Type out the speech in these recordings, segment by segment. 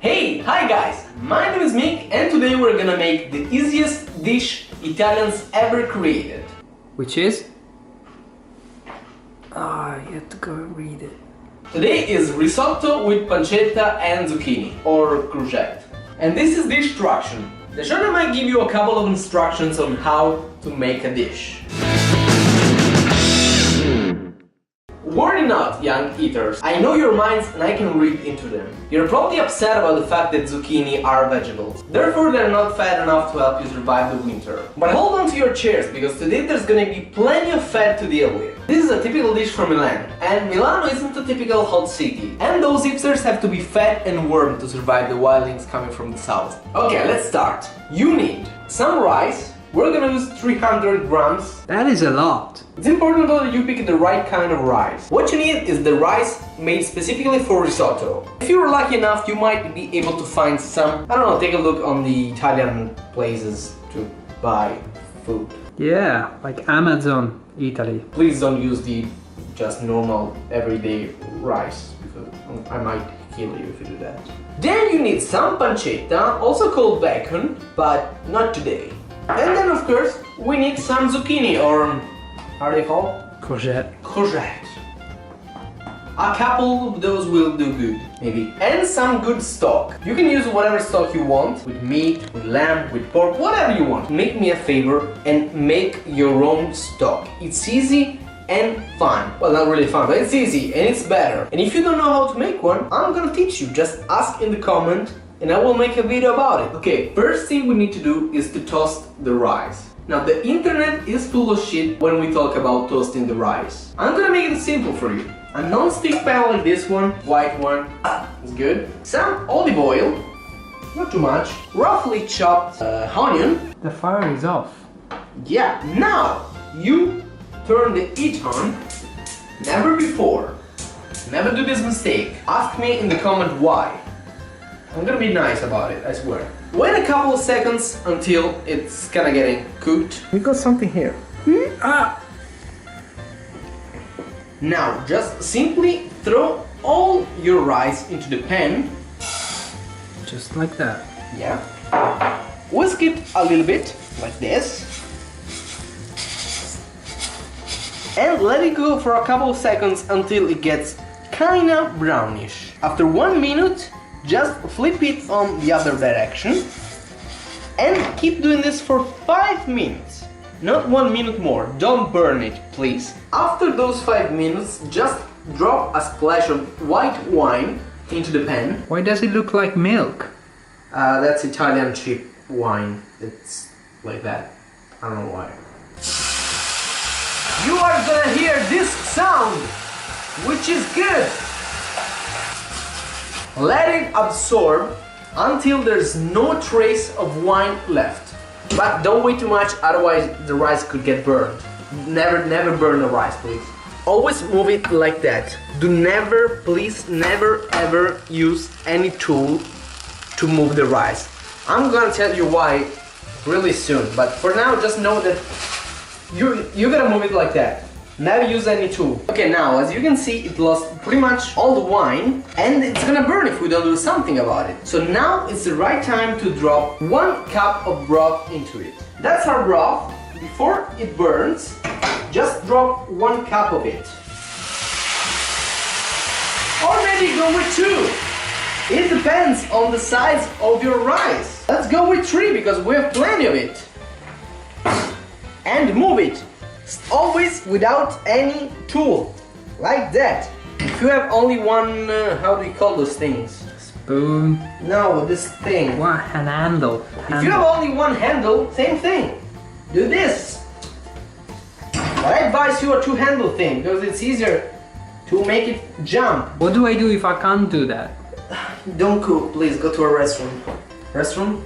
Hi guys, my name is Mick and today we're gonna make the easiest dish Italians ever created. Which is? You have to go and read it. Today is risotto with pancetta and zucchini, or courgette. And this is Dish-Truction. The channel might give you a couple of instructions on how to make a dish. Worry not, young eaters. I know your minds and I can read into them. You're probably upset about the fact that zucchini are vegetables. Therefore, they're not fat enough to help you survive the winter. But hold on to your chairs, because today there's gonna be plenty of fat to deal with. This is a typical dish from Milan, and Milano isn't a typical hot city. And those hipsters have to be fat and warm to survive the wildlings coming from the south. Okay, let's start. You need some rice. We're gonna use 300 grams. That is a lot. It's important though that you pick the right kind of rice. What you need is the rice made specifically for risotto. If you're lucky enough, you might be able to find some, I don't know, take a look on the Italian places to buy food. Yeah, like Amazon, Italy. Please don't use the just normal everyday rice, because I might kill you if you do that. Then you need some pancetta, also called bacon, but not today. And then of course we need some zucchini, or how are they called? Courgette. Courgette. A couple of those will do good, maybe. And some good stock. You can use whatever stock you want, with meat, with lamb, with pork, whatever you want. Make me a favor and make your own stock. It's easy and fun. Well, not really fun, but it's easy and it's better. And if you don't know how to make one, I'm gonna teach you. Just ask in the comment and I will make a video about it. Okay, first thing we need to do is to toast the rice. Now the internet is full of shit when we talk about toasting the rice. I'm gonna make it simple for you. A non-stick pan like this one, white one, is good. Some olive oil, not too much. Roughly chopped onion. The fire is off. Yeah, now you turn the heat on. Never before. Never do this mistake. Ask me in the comment why. I'm gonna be nice about it, I swear. Wait a couple of seconds until it's kinda getting cooked. We got something here. Now, just simply throw all your rice into the pan. Just like that. Yeah. Whisk it a little bit, like this. And let it go for a couple of seconds until it gets kinda brownish. After 1 minute, just flip it on the other direction and keep doing this for 5 minutes. Not 1 minute more, don't burn it, please. After those 5 minutes, just drop a splash of white wine into the pan. Why does it look like milk? That's Italian cheap wine. It's like that. I don't know why. You are gonna hear this sound, which is good. Let it absorb until there's no trace of wine left. But don't wait too much, otherwise the rice could get burned. Never burn the rice, please. Always move it like that. Do never, please never ever use any tool to move the rice. I'm gonna tell you why really soon, but for now just know that you gotta move it like that. Never use any tool. Okay, now as you can see, it lost pretty much all the wine and it's gonna burn if we don't do something about it. So now it's the right time to drop 1 cup of broth into it. That's our broth. Before it burns, just drop 1 cup of it. Or maybe go with 2. It depends on the size of your rice. Let's go with 3 because we have plenty of it. And move it. Always without any tool, like that. If you have only one, how do you call those things? Spoon. No, this thing. One handle. If you have only one handle, same thing. Do this. But I advise you a 2-handle thing because it's easier to make it jump. What do I do if I can't do that? Don't cook, please go to a restroom.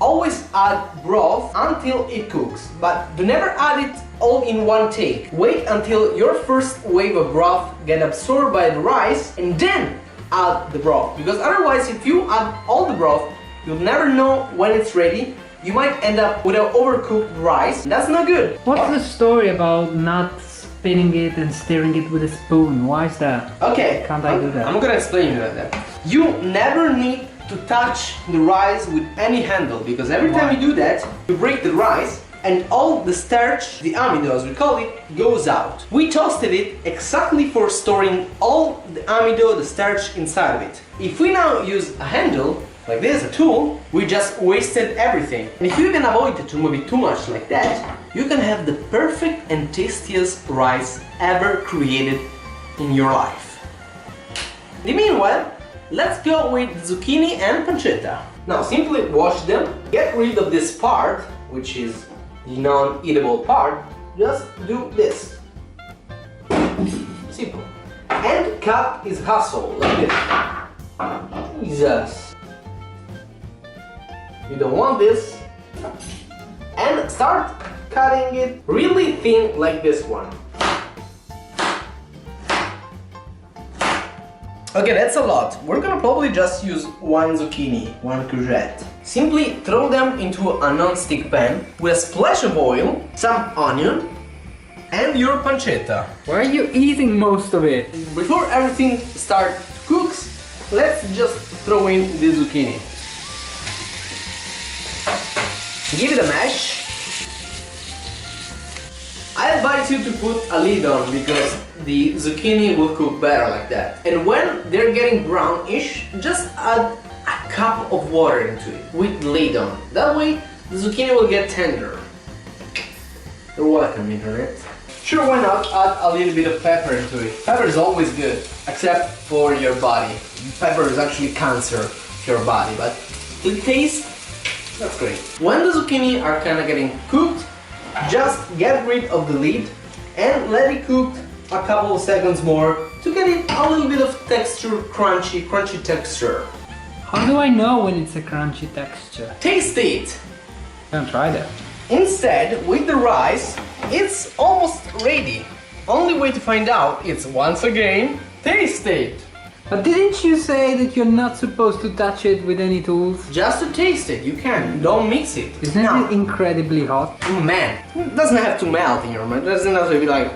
Always add broth until it cooks, but do never add it all in one take. Wait until your first wave of broth get absorbed by the rice and then add the broth, because otherwise if you add all the broth, you'll never know when it's ready. You might end up with an overcooked rice. That's not good. What's the story about not spinning it and stirring it with a spoon? Why is that? Okay, Can't I do that? I'm gonna explain you that. You never need to touch the rice with any handle, because every time you do that, you break the rice and all the starch, the amido as we call it, goes out. We toasted it exactly for storing all the amido, the starch inside of it. If we now use a handle, like this, a tool, we just wasted everything. And if you can avoid to move it too much like that, you can have the perfect and tastiest rice ever created in your life. In the meanwhile, let's go with zucchini and pancetta. Now simply wash them, get rid of this part, which is the non-eatable part. Just do this. Simple. And cut his hustle like this. Jesus. You don't want this. And start cutting it really thin like this one. Okay, that's a lot. We're gonna probably just use one zucchini, one courgette. Simply throw them into a non-stick pan with a splash of oil, some onion, and your pancetta. Why are you eating most of it? Before everything starts to cook, let's just throw in the zucchini. Give it a mash. I advise you to put a lid on because the zucchini will cook better like that. And when they're getting brownish, just add a cup of water into it with the lid on. That way the zucchini will get tender. You're welcome, internet. Sure, why not add a little bit of pepper into it. Pepper is always good, except for your body. Pepper is actually cancer to your body, but the taste, that's great. When the zucchini are kind of getting cooked, just get rid of the lid and let it cook a couple of seconds more to get it a little bit of texture, crunchy texture. How do I know when it's a crunchy texture? Taste it! Don't try that. Instead, with the rice, it's almost ready. Only way to find out is once again, taste it! But didn't you say that you're not supposed to touch it with any tools? Just to taste it, you can. Don't mix it. Isn't it incredibly hot? Man, it doesn't have to melt in your mouth. It doesn't have to be like...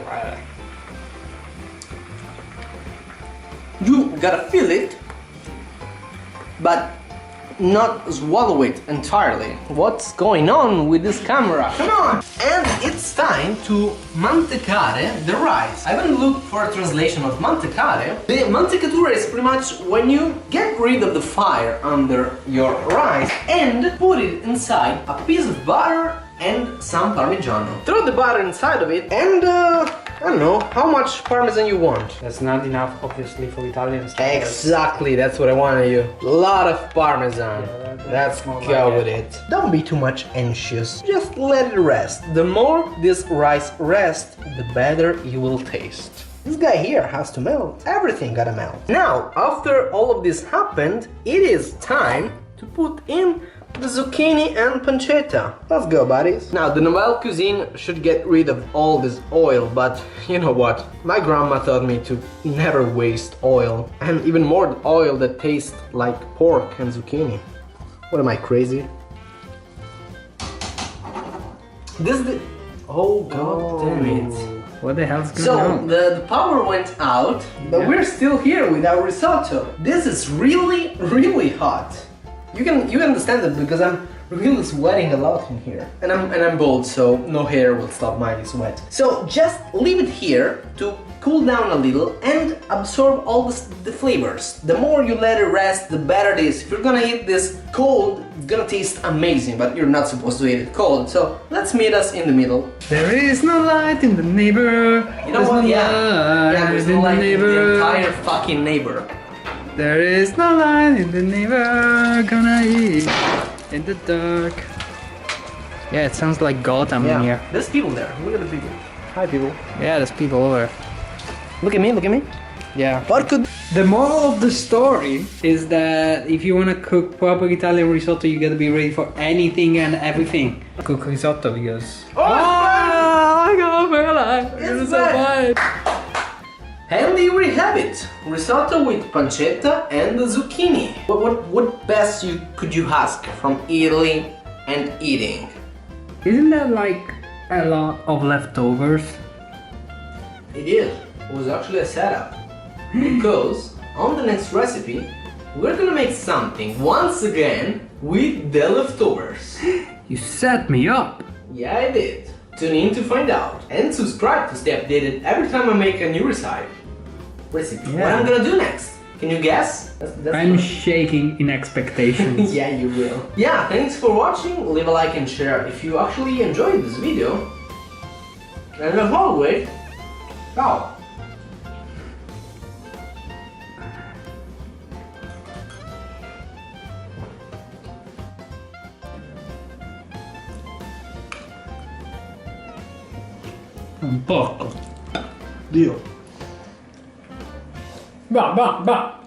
You gotta feel it, but not swallow it entirely. What's going on with this camera? Come on! And it's time to mantecare the rice. I haven't looked for a translation of mantecare. The mantecatura is pretty much when you get rid of the fire under your rice and put it inside a piece of butter and some Parmigiano. Throw the butter inside of it and I don't know how much Parmesan you want. That's not enough, obviously, for Italian standards. Exactly, that's what I wanted you. A lot of Parmesan. Yeah, Let's go with it. Don't be too much anxious. Just let it rest. The more this rice rests, the better you will taste. This guy here has to melt. Everything gotta melt. Now, after all of this happened, it is time to put in the zucchini and pancetta. Let's go, buddies. Now, the nouvelle cuisine should get rid of all this oil, but you know what? My grandma taught me to never waste oil, and even more oil that tastes like pork and zucchini. What am I, crazy? This is the... Oh, god damn it. What the hell's going on? So, the power went out, but we're still here with our risotto. This is really, really hot. You can understand it because I'm really sweating a lot in here. And I'm bald, so no hair will stop my sweat. So just leave it here to cool down a little and absorb all the flavors. The more you let it rest, the better it is. If you're gonna eat this cold, it's gonna taste amazing, but you're not supposed to eat it cold. So let's meet us in the middle. There is no light in the neighbor. You know what? Yeah, there's no light in the entire fucking neighbor. There is no light in the neighbor, gonna eat in the dark. Yeah, it sounds like Gotham in here. There's people there. Look at the people. Hi, people. Yeah, there's people over. Look at me, look at me. Yeah. What could... The moral of the story is that if you wanna cook proper Italian risotto, you gotta be ready for anything and everything. Cook risotto because... Oh, I got my life. It's bad. And here we have it, risotto with pancetta and the zucchini. What best could you ask from Italy and eating? Isn't that like a lot of leftovers? It is. It was actually a setup. Because on the next recipe, we're gonna make something once again with the leftovers. You set me up. Yeah, I did. Tune in to find out, and subscribe to stay updated every time I make a new recipe. What I'm gonna do next? Can you guess? I'm shaking in expectations. Yeah, you will. Yeah, thanks for watching. Leave a like and share if you actually enjoyed this video. And as always, ciao. Un poco. Dio. Va.